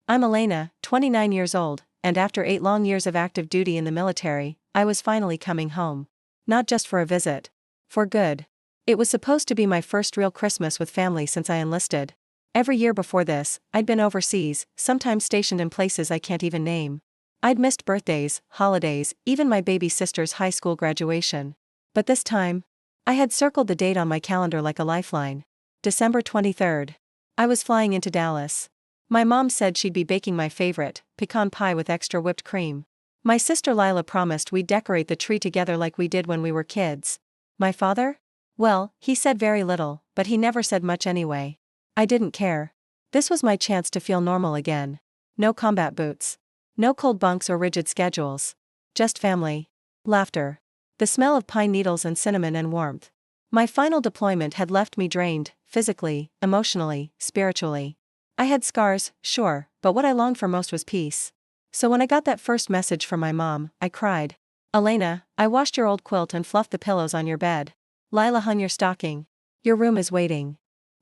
I'm Elena, 29 years old, and after 8 long years of active duty in the military, I was finally coming home. Not just for a visit. For good. It was supposed to be my first real Christmas with family since I enlisted. Every year before this, I'd been overseas, sometimes stationed in places I can't even name. I'd missed birthdays, holidays, even my baby sister's high school graduation. But this time, I had circled the date on my calendar like a lifeline. December 23rd. I was flying into Dallas. My mom said she'd be baking my favorite, pecan pie with extra whipped cream. My sister Lila promised we'd decorate the tree together like we did when we were kids. My father? Well, he said very little, but he never said much anyway. I didn't care. This was my chance to feel normal again. No combat boots. No cold bunks or rigid schedules. Just family. Laughter. The smell of pine needles and cinnamon and warmth. My final deployment had left me drained, physically, emotionally, spiritually. I had scars, sure, but what I longed for most was peace. So when I got that first message from my mom, I cried. Elena, I washed your old quilt and fluffed the pillows on your bed. Lila hung your stocking. Your room is waiting.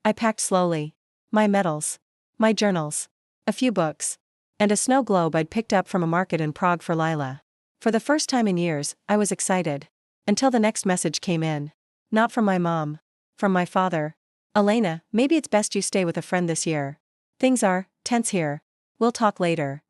I packed slowly. My medals. My journals. A few books. And a snow globe I'd picked up from a market in Prague for Lila. For the first time in years, I was excited. Until the next message came in. Not from my mom. From my father. Elena, maybe it's best you stay with a friend this year. Things are tense here. We'll talk later.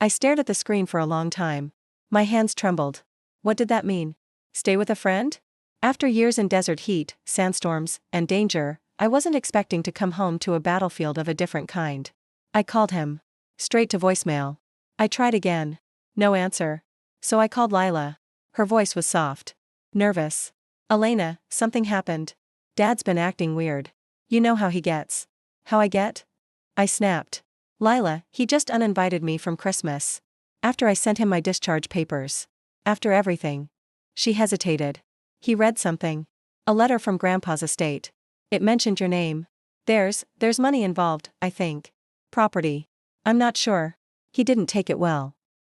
I stared at the screen for a long time. My hands trembled. What did that mean? Stay with a friend? After years in desert heat, sandstorms, and danger, I wasn't expecting to come home to a battlefield of a different kind. I called him. Straight to voicemail. I tried again. No answer. So I called Lila. Her voice was soft. Nervous. Elena, something happened. Dad's been acting weird. You know how he gets. How I get? I snapped. Lila, he just uninvited me from Christmas. After I sent him my discharge papers. After everything. She hesitated. He read something. A letter from Grandpa's estate. It mentioned your name. There's money involved, I think. Property. I'm not sure. He didn't take it well.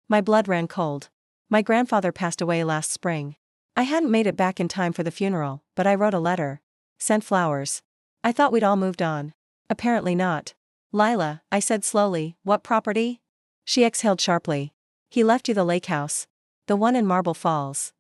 My blood ran cold. My grandfather passed away last spring. I hadn't made it back in time for the funeral, but I wrote a letter. Sent flowers. I thought we'd all moved on. Apparently not. Lila, I said slowly, what property? She exhaled sharply. He left you the lake house. The one in Marble Falls.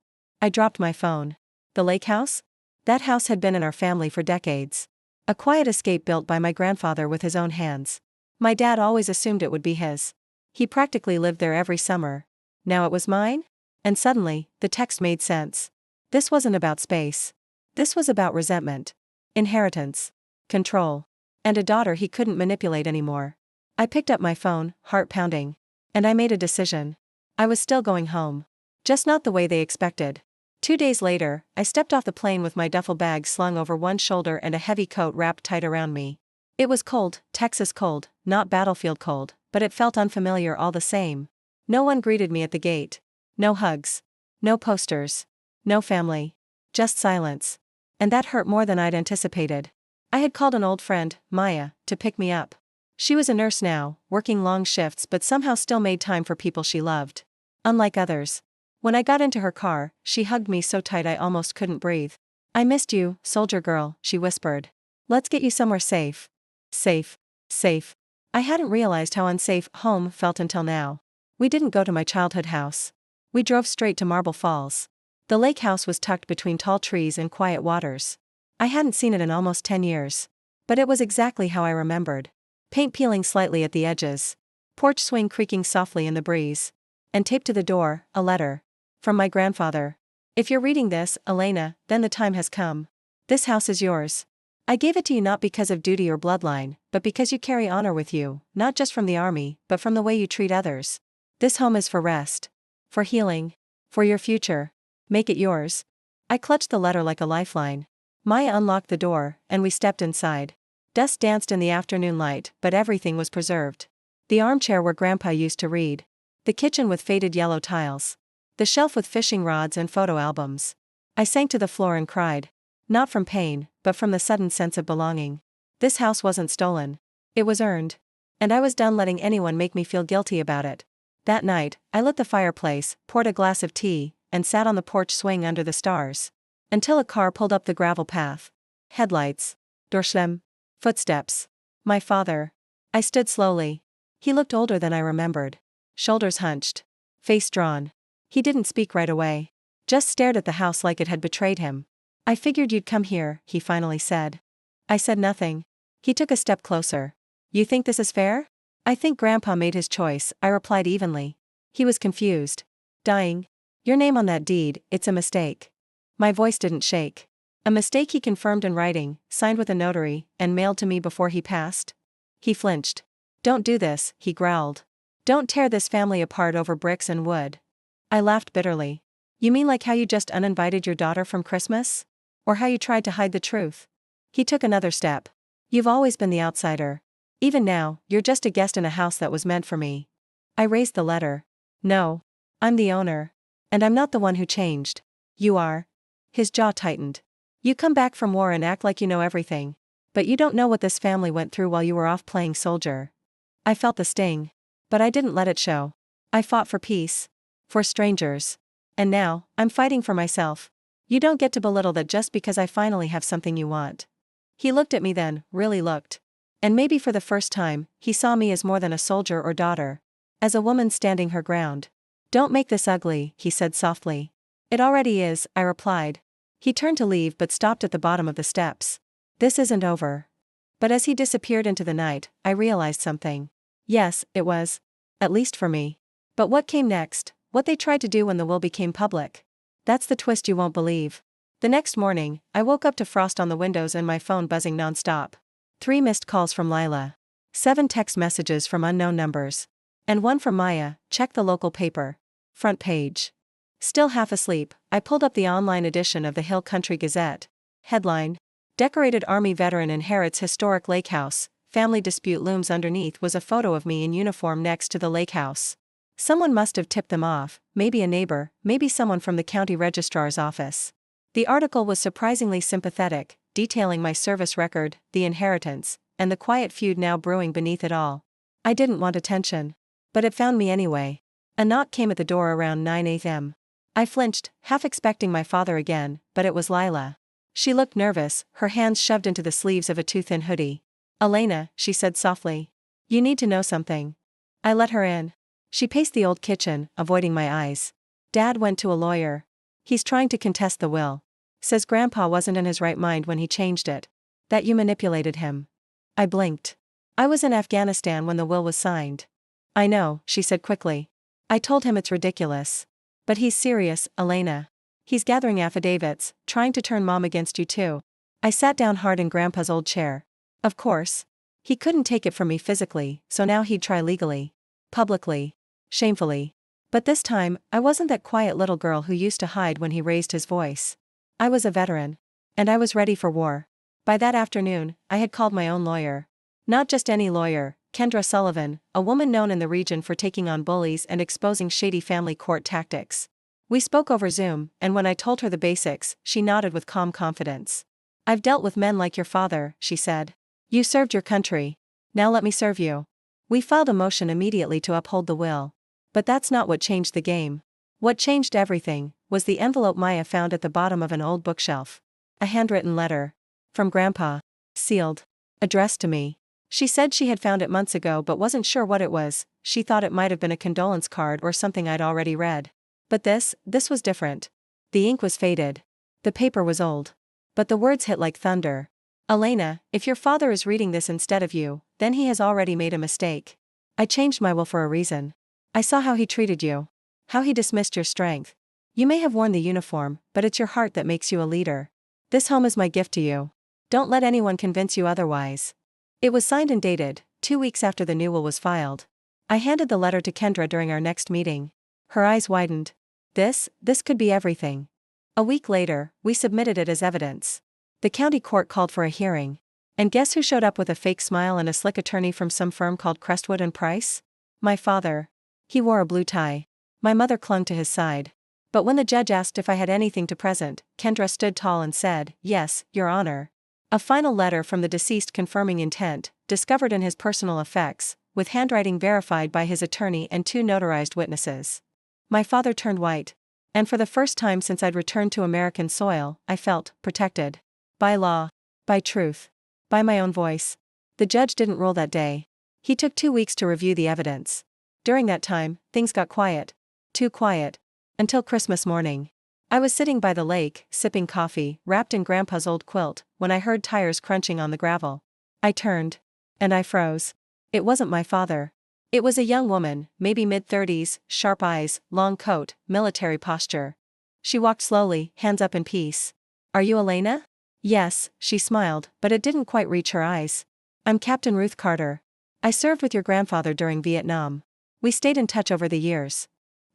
I dropped my phone. The lake house? That house had been in our family for decades. A quiet escape built by my grandfather with his own hands. My dad always assumed it would be his. He practically lived there every summer. Now it was mine? And suddenly, the text made sense. This wasn't about space. This was about resentment. Inheritance. Control. And a daughter he couldn't manipulate anymore. I picked up my phone, heart pounding. And I made a decision. I was still going home. Just not the way they expected. 2 days later, I stepped off the plane with my duffel bag slung over one shoulder and a heavy coat wrapped tight around me. It was cold, Texas cold, not battlefield cold, but it felt unfamiliar all the same. No one greeted me at the gate. No hugs. No posters. No family. Just silence. And that hurt more than I'd anticipated. I had called an old friend, Maya, to pick me up. She was a nurse now, working long shifts but somehow still made time for people she loved. Unlike others. When I got into her car, she hugged me so tight I almost couldn't breathe. I missed you, soldier girl, she whispered. Let's get you somewhere safe. Safe. Safe. I hadn't realized how unsafe home felt until now. We didn't go to my childhood house. We drove straight to Marble Falls. The lake house was tucked between tall trees and quiet waters. I hadn't seen it in almost 10 years. But it was exactly how I remembered. Paint peeling slightly at the edges. Porch swing creaking softly in the breeze. And taped to the door, a letter. From my grandfather. If you're reading this, Elena, then the time has come. This house is yours. I gave it to you not because of duty or bloodline, but because you carry honor with you, not just from the army, but from the way you treat others. This home is for rest. For healing. For your future. Make it yours. I clutched the letter like a lifeline. Maya unlocked the door, and we stepped inside. Dust danced in the afternoon light, but everything was preserved. The armchair where Grandpa used to read. The kitchen with faded yellow tiles. The shelf with fishing rods and photo albums. I sank to the floor and cried. Not from pain, but from the sudden sense of belonging. This house wasn't stolen. It was earned. And I was done letting anyone make me feel guilty about it. That night, I lit the fireplace, poured a glass of tea, and sat on the porch swing under the stars. Until a car pulled up the gravel path. Headlights. Doorschlem. Footsteps. My father. I stood slowly. He looked older than I remembered. Shoulders hunched. Face drawn. He didn't speak right away. Just stared at the house like it had betrayed him. "I figured you'd come here," he finally said. I said nothing. He took a step closer. "You think this is fair?" "I think Grandpa made his choice," I replied evenly. He was confused. "Dying? Your name on that deed, it's a mistake." My voice didn't shake. "A mistake," he confirmed in writing, signed with a notary, and mailed to me before he passed. He flinched. "Don't do this," he growled. "Don't tear this family apart over bricks and wood." I laughed bitterly. "You mean like how you just uninvited your daughter from Christmas? Or how you tried to hide the truth?" He took another step. "You've always been the outsider. Even now, you're just a guest in a house that was meant for me." I raised the letter. "No. I'm the owner. And I'm not the one who changed. You are." His jaw tightened. "You come back from war and act like you know everything. But you don't know what this family went through while you were off playing soldier." I felt the sting. But I didn't let it show. I fought for peace. For strangers. And now, I'm fighting for myself. You don't get to belittle that just because I finally have something you want. He looked at me then, really looked. And maybe for the first time, he saw me as more than a soldier or daughter. As a woman standing her ground. "Don't make this ugly," he said softly. "It already is," I replied. He turned to leave but stopped at the bottom of the steps. "This isn't over." But as he disappeared into the night, I realized something. Yes, it was. At least for me. But what came next, what they tried to do when the will became public? That's the twist you won't believe. The next morning, I woke up to frost on the windows and my phone buzzing nonstop. 3 missed calls from Lila. 7 text messages from unknown numbers. And one from Maya, check the local paper. Front page. Still half asleep, I pulled up the online edition of the Hill Country Gazette. Headline: Decorated Army veteran inherits historic lake house. Family dispute looms. Underneath was a photo of me in uniform next to the lake house. Someone must have tipped them off, maybe a neighbor, maybe someone from the county registrar's office. The article was surprisingly sympathetic, detailing my service record, the inheritance, and the quiet feud now brewing beneath it all. I didn't want attention. But it found me anyway. A knock came at the door around 9 a.m. I flinched, half expecting my father again, but it was Lila. She looked nervous, her hands shoved into the sleeves of a too-thin hoodie. "Elena," she said softly. "You need to know something." I let her in. She paced the old kitchen, avoiding my eyes. "Dad went to a lawyer. He's trying to contest the will. Says Grandpa wasn't in his right mind when he changed it. That you manipulated him." I blinked. "I was in Afghanistan when the will was signed." "I know," she said quickly. "I told him it's ridiculous. But he's serious, Elena. He's gathering affidavits, trying to turn Mom against you too." I sat down hard in Grandpa's old chair. Of course. He couldn't take it from me physically, so now he'd try legally. Publicly. Shamefully. But this time, I wasn't that quiet little girl who used to hide when he raised his voice. I was a veteran. And I was ready for war. By that afternoon, I had called my own lawyer. Not just any lawyer, Kendra Sullivan, a woman known in the region for taking on bullies and exposing shady family court tactics. We spoke over Zoom, and when I told her the basics, she nodded with calm confidence. "I've dealt with men like your father," she said. "You served your country. Now let me serve you." We filed a motion immediately to uphold the will. But that's not what changed the game. What changed everything was the envelope Maya found at the bottom of an old bookshelf. A handwritten letter. From Grandpa. Sealed. Addressed to me. She said she had found it months ago but wasn't sure what it was. She thought it might have been a condolence card or something I'd already read. But this was different. The ink was faded. The paper was old. But the words hit like thunder. "Elena, if your father is reading this instead of you, then he has already made a mistake. I changed my will for a reason. I saw how he treated you. How he dismissed your strength. You may have worn the uniform, but it's your heart that makes you a leader. This home is my gift to you. Don't let anyone convince you otherwise." It was signed and dated, 2 weeks after the new will was filed. I handed the letter to Kendra during our next meeting. Her eyes widened. This could be everything. A week later, we submitted it as evidence. The county court called for a hearing. And guess who showed up with a fake smile and a slick attorney from some firm called Crestwood and Price? My father. He wore a blue tie. My mother clung to his side. But when the judge asked if I had anything to present, Kendra stood tall and said, "Yes, Your Honor." A final letter from the deceased confirming intent, discovered in his personal effects, with handwriting verified by his attorney and 2 notarized witnesses. My father turned white. And for the first time since I'd returned to American soil, I felt protected. By law. By truth. By my own voice. The judge didn't rule that day. He took 2 weeks to review the evidence. During that time, things got quiet. Too quiet. Until Christmas morning. I was sitting by the lake, sipping coffee, wrapped in Grandpa's old quilt, when I heard tires crunching on the gravel. I turned. And I froze. It wasn't my father. It was a young woman, maybe mid-30s, sharp eyes, long coat, military posture. She walked slowly, hands up in peace. "Are you Elena?" "Yes," she smiled, but it didn't quite reach her eyes. "I'm Captain Ruth Carter. I served with your grandfather during Vietnam. We stayed in touch over the years."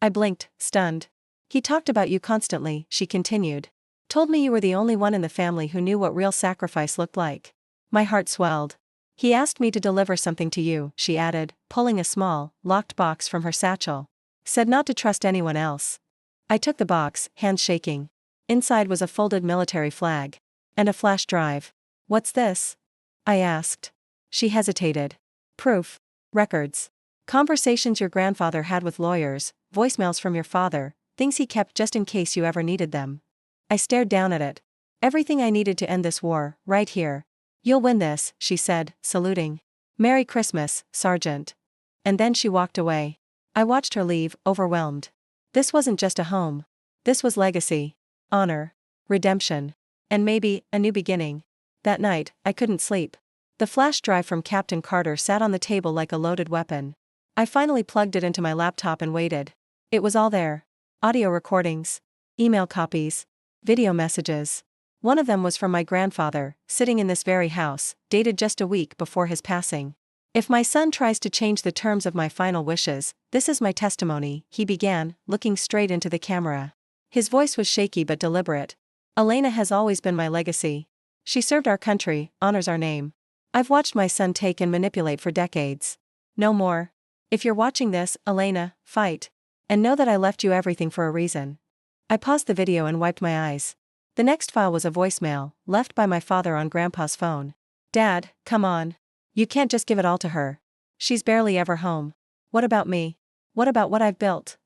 I blinked, stunned. "He talked about you constantly," she continued. "Told me you were the only one in the family who knew what real sacrifice looked like." My heart swelled. "He asked me to deliver something to you," she added, pulling a small, locked box from her satchel. "Said not to trust anyone else." I took the box, hands shaking. Inside was a folded military flag. And a flash drive. "What's this?" I asked. She hesitated. "Proof. Records. Conversations your grandfather had with lawyers, voicemails from your father, things he kept just in case you ever needed them." I stared down at it. "Everything I needed to end this war, right here. You'll win this," she said, saluting. "Merry Christmas, Sergeant." And then she walked away. I watched her leave, overwhelmed. This wasn't just a home. This was legacy. Honor. Redemption. And maybe, a new beginning. That night, I couldn't sleep. The flash drive from Captain Carter sat on the table like a loaded weapon. I finally plugged it into my laptop and waited. It was all there. Audio recordings. Email copies. Video messages. One of them was from my grandfather, sitting in this very house, dated just a week before his passing. "If my son tries to change the terms of my final wishes, this is my testimony," he began, looking straight into the camera. His voice was shaky but deliberate. "Elena has always been my legacy. She served our country, honors our name. I've watched my son take and manipulate for decades. No more. If you're watching this, Elena, fight. And know that I left you everything for a reason." I paused the video and wiped my eyes. The next file was a voicemail, left by my father on Grandpa's phone. "Dad, come on. You can't just give it all to her. She's barely ever home. What about me? What about what I've built?"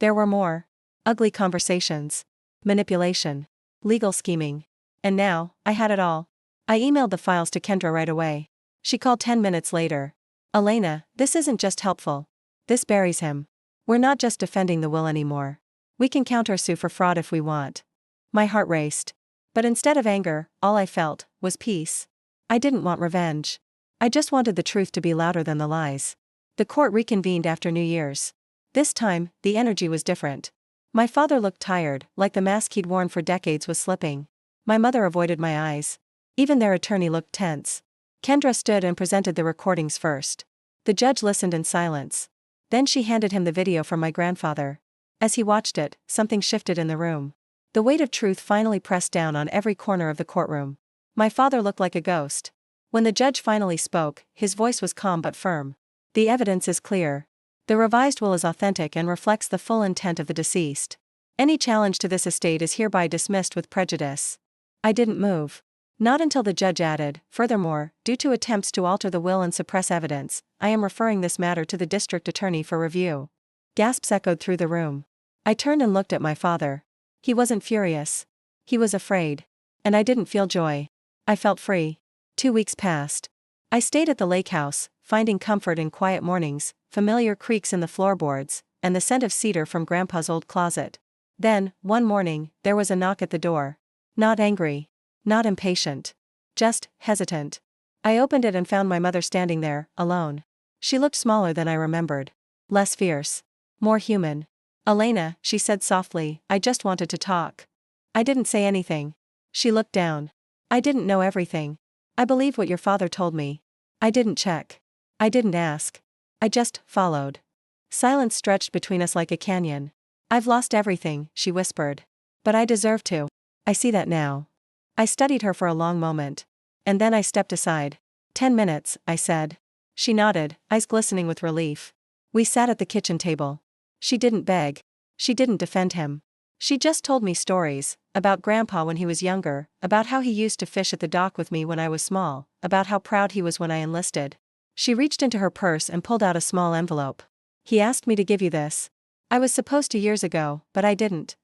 There were more. Ugly conversations. Manipulation. Legal scheming. And now, I had it all. I emailed the files to Kendra right away. She called 10 minutes later. "Elena, this isn't just helpful. This buries him. We're not just defending the will anymore. We can countersue for fraud if we want." My heart raced. But instead of anger, all I felt was peace. I didn't want revenge. I just wanted the truth to be louder than the lies. The court reconvened after New Year's. This time, the energy was different. My father looked tired, like the mask he'd worn for decades was slipping. My mother avoided my eyes. Even their attorney looked tense. Kendra stood and presented the recordings first. The judge listened in silence. Then she handed him the video from my grandfather. As he watched it, something shifted in the room. The weight of truth finally pressed down on every corner of the courtroom. My father looked like a ghost. When the judge finally spoke, his voice was calm but firm. "The evidence is clear. The revised will is authentic and reflects the full intent of the deceased. Any challenge to this estate is hereby dismissed with prejudice." I didn't move. Not until the judge added, "Furthermore, due to attempts to alter the will and suppress evidence, I am referring this matter to the district attorney for review." Gasps echoed through the room. I turned and looked at my father. He wasn't furious. He was afraid. And I didn't feel joy. I felt free. 2 weeks passed. I stayed at the lake house, finding comfort in quiet mornings, familiar creaks in the floorboards, and the scent of cedar from Grandpa's old closet. Then, one morning, there was a knock at the door. Not angry. Not impatient. Just hesitant. I opened it and found my mother standing there, alone. She looked smaller than I remembered. Less fierce. More human. "Elena," she said softly, "I just wanted to talk." I didn't say anything. She looked down. "I didn't know everything. I believe what your father told me. I didn't check. I didn't ask. I just followed." Silence stretched between us like a canyon. "I've lost everything," she whispered. "But I deserve to. I see that now." I studied her for a long moment. And then I stepped aside. 10 minutes, I said. She nodded, eyes glistening with relief. We sat at the kitchen table. She didn't beg. She didn't defend him. She just told me stories, about Grandpa when he was younger, about how he used to fish at the dock with me when I was small, about how proud he was when I enlisted. She reached into her purse and pulled out a small envelope. "He asked me to give you this. I was supposed to years ago, but I didn't."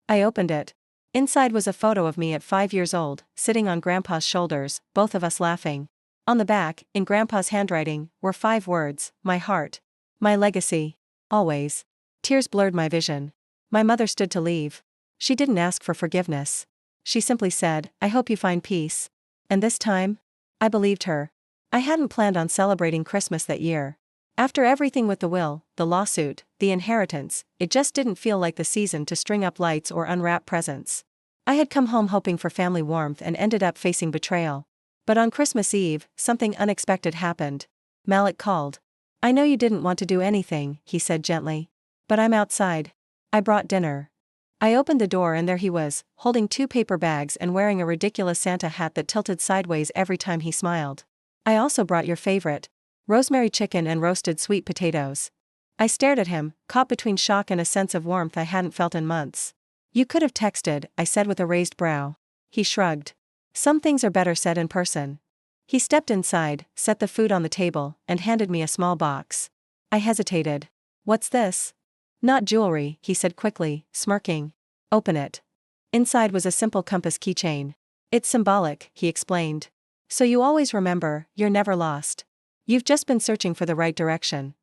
I opened it. Inside was a photo of me at 5 years old, sitting on Grandpa's shoulders, both of us laughing. On the back, in Grandpa's handwriting, were 5 words: my heart. My legacy. Always. Tears blurred my vision. My mother stood to leave. She didn't ask for forgiveness. She simply said, "I hope you find peace." And this time? I believed her. I hadn't planned on celebrating Christmas that year. After everything with the will, the lawsuit, the inheritance, it just didn't feel like the season to string up lights or unwrap presents. I had come home hoping for family warmth and ended up facing betrayal. But on Christmas Eve, something unexpected happened. Malik called. "I know you didn't want to do anything," he said gently. "But I'm outside. I brought dinner." I opened the door and there he was, holding 2 paper bags and wearing a ridiculous Santa hat that tilted sideways every time he smiled. "I also brought your favorite: rosemary chicken and roasted sweet potatoes." I stared at him, caught between shock and a sense of warmth I hadn't felt in months. "You could have texted," I said with a raised brow. He shrugged. "Some things are better said in person." He stepped inside, set the food on the table, and handed me a small box. I hesitated. "What's this?" "Not jewelry," he said quickly, smirking. "Open it." Inside was a simple compass keychain. "It's symbolic," he explained. "So you always remember, you're never lost. You've just been searching for the right direction."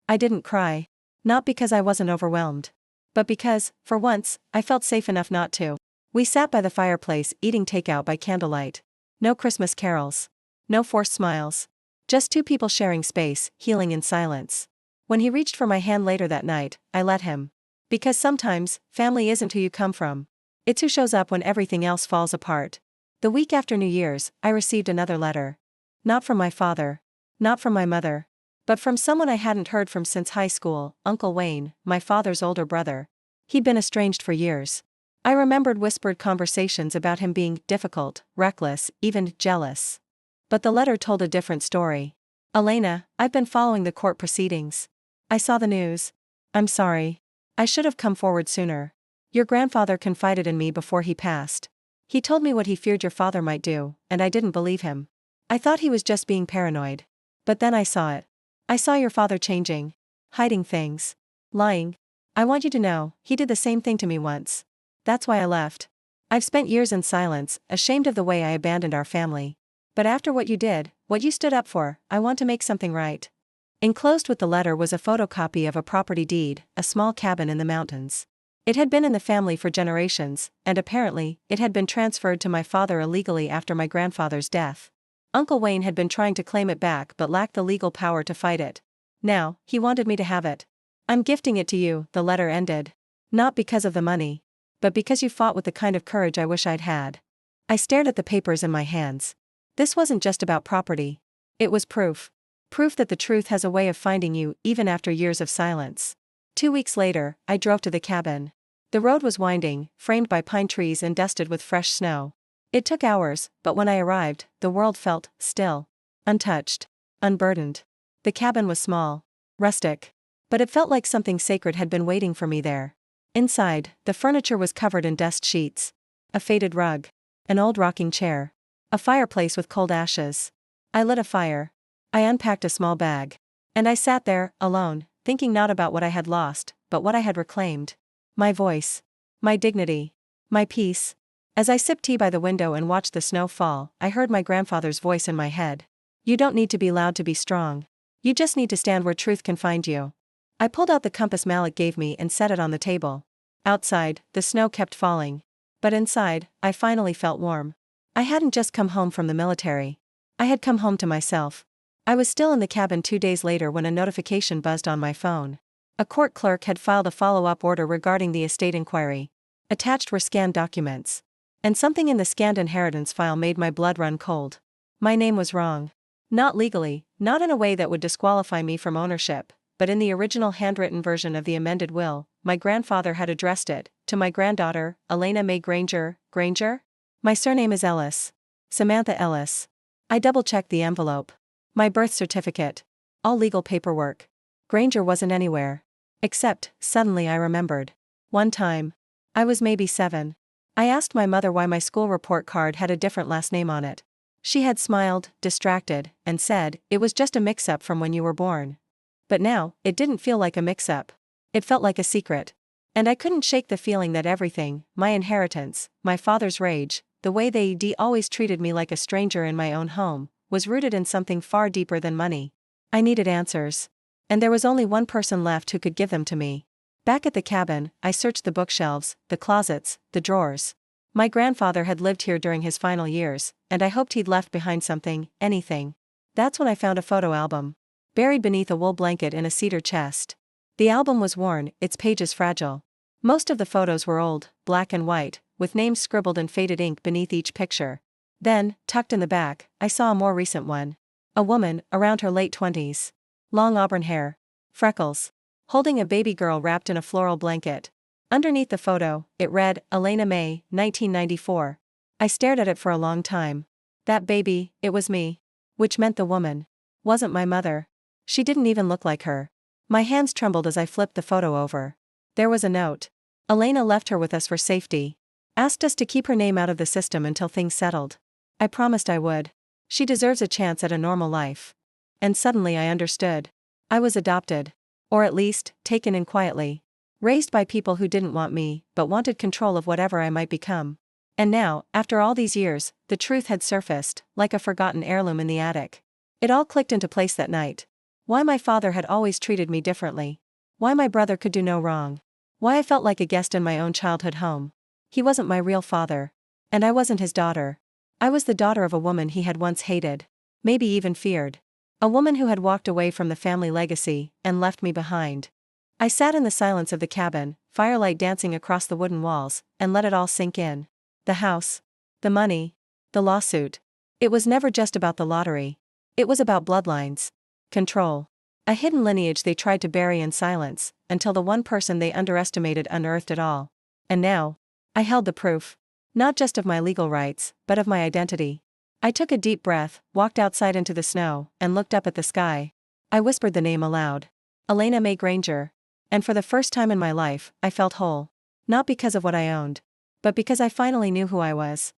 I didn't cry. Not because I wasn't overwhelmed. But because, for once, I felt safe enough not to. We sat by the fireplace eating takeout by candlelight. No Christmas carols. No forced smiles. Just 2 people sharing space, healing in silence. When he reached for my hand later that night, I let him. Because sometimes, family isn't who you come from. It's who shows up when everything else falls apart. The week after New Year's, I received another letter. Not from my father. Not from my mother. But from someone I hadn't heard from since high school, Uncle Wayne, my father's older brother. He'd been estranged for years. I remembered whispered conversations about him being difficult, reckless, even jealous. But the letter told a different story. "Elena, I've been following the court proceedings. I saw the news. I'm sorry. I should have come forward sooner. Your grandfather confided in me before he passed. He told me what he feared your father might do, and I didn't believe him. I thought he was just being paranoid. But then I saw it. I saw your father changing. Hiding things. Lying. I want you to know, he did the same thing to me once. That's why I left. I've spent years in silence, ashamed of the way I abandoned our family. But after what you did, what you stood up for, I want to make something right." Enclosed with the letter was a photocopy of a property deed, a small cabin in the mountains. It had been in the family for generations, and apparently, it had been transferred to my father illegally after my grandfather's death. Uncle Wayne had been trying to claim it back but lacked the legal power to fight it. Now, he wanted me to have it. "I'm gifting it to you," the letter ended. "Not because of the money. But because you fought with the kind of courage I wish I'd had." I stared at the papers in my hands. This wasn't just about property. It was proof. Proof that the truth has a way of finding you even after years of silence. 2 weeks later, I drove to the cabin. The road was winding, framed by pine trees and dusted with fresh snow. It took hours, but when I arrived, the world felt still. Untouched. Unburdened. The cabin was small. Rustic. But it felt like something sacred had been waiting for me there. Inside, the furniture was covered in dust sheets. A faded rug. An old rocking chair. A fireplace with cold ashes. I lit a fire. I unpacked a small bag. And I sat there, alone, thinking not about what I had lost, but what I had reclaimed. My voice. My dignity. My peace. As I sipped tea by the window and watched the snow fall, I heard my grandfather's voice in my head. "You don't need to be loud to be strong. You just need to stand where truth can find you." I pulled out the compass Malik gave me and set it on the table. Outside, the snow kept falling. But inside, I finally felt warm. I hadn't just come home from the military. I had come home to myself. I was still in the cabin 2 days later when a notification buzzed on my phone. A court clerk had filed a follow-up order regarding the estate inquiry. Attached were scanned documents. And something in the scanned inheritance file made my blood run cold. My name was wrong. Not legally, not in a way that would disqualify me from ownership, but in the original handwritten version of the amended will, my grandfather had addressed it to my granddaughter, Elena May Granger. Granger? My surname is Ellis. Samantha Ellis. I double-checked the envelope. My birth certificate. All legal paperwork. Granger wasn't anywhere. Except, suddenly I remembered. One time. I was maybe 7. I asked my mother why my school report card had a different last name on it. She had smiled, distracted, and said, "It was just a mix-up from when you were born." But now, it didn't feel like a mix-up. It felt like a secret. And I couldn't shake the feeling that everything, my inheritance, my father's rage, the way they'd always treated me like a stranger in my own home, was rooted in something far deeper than money. I needed answers. And there was only one person left who could give them to me. Back at the cabin, I searched the bookshelves, the closets, the drawers. My grandfather had lived here during his final years, and I hoped he'd left behind something, anything. That's when I found a photo album. Buried beneath a wool blanket in a cedar chest. The album was worn, its pages fragile. Most of the photos were old, black and white, with names scribbled in faded ink beneath each picture. Then, tucked in the back, I saw a more recent one. A woman, around her late 20s. Long auburn hair. Freckles. Holding a baby girl wrapped in a floral blanket. Underneath the photo, it read, Elena May, 1994. I stared at it for a long time. That baby, it was me. Which meant the woman wasn't my mother. She didn't even look like her. My hands trembled as I flipped the photo over. There was a note. Elena left her with us for safety. Asked us to keep her name out of the system until things settled. I promised I would. She deserves a chance at a normal life. And suddenly I understood. I was adopted. Or at least, taken in quietly. Raised by people who didn't want me, but wanted control of whatever I might become. And now, after all these years, the truth had surfaced, like a forgotten heirloom in the attic. It all clicked into place that night. Why my father had always treated me differently. Why my brother could do no wrong. Why I felt like a guest in my own childhood home. He wasn't my real father. And I wasn't his daughter. I was the daughter of a woman he had once hated. Maybe even feared. A woman who had walked away from the family legacy, and left me behind. I sat in the silence of the cabin, firelight dancing across the wooden walls, and let it all sink in. The house. The money. The lawsuit. It was never just about the lottery. It was about bloodlines. Control. A hidden lineage they tried to bury in silence, until the one person they underestimated unearthed it all. And now, I held the proof. Not just of my legal rights, but of my identity. I took a deep breath, walked outside into the snow, and looked up at the sky. I whispered the name aloud. Elena May Granger. And for the first time in my life, I felt whole. Not because of what I owned. But because I finally knew who I was.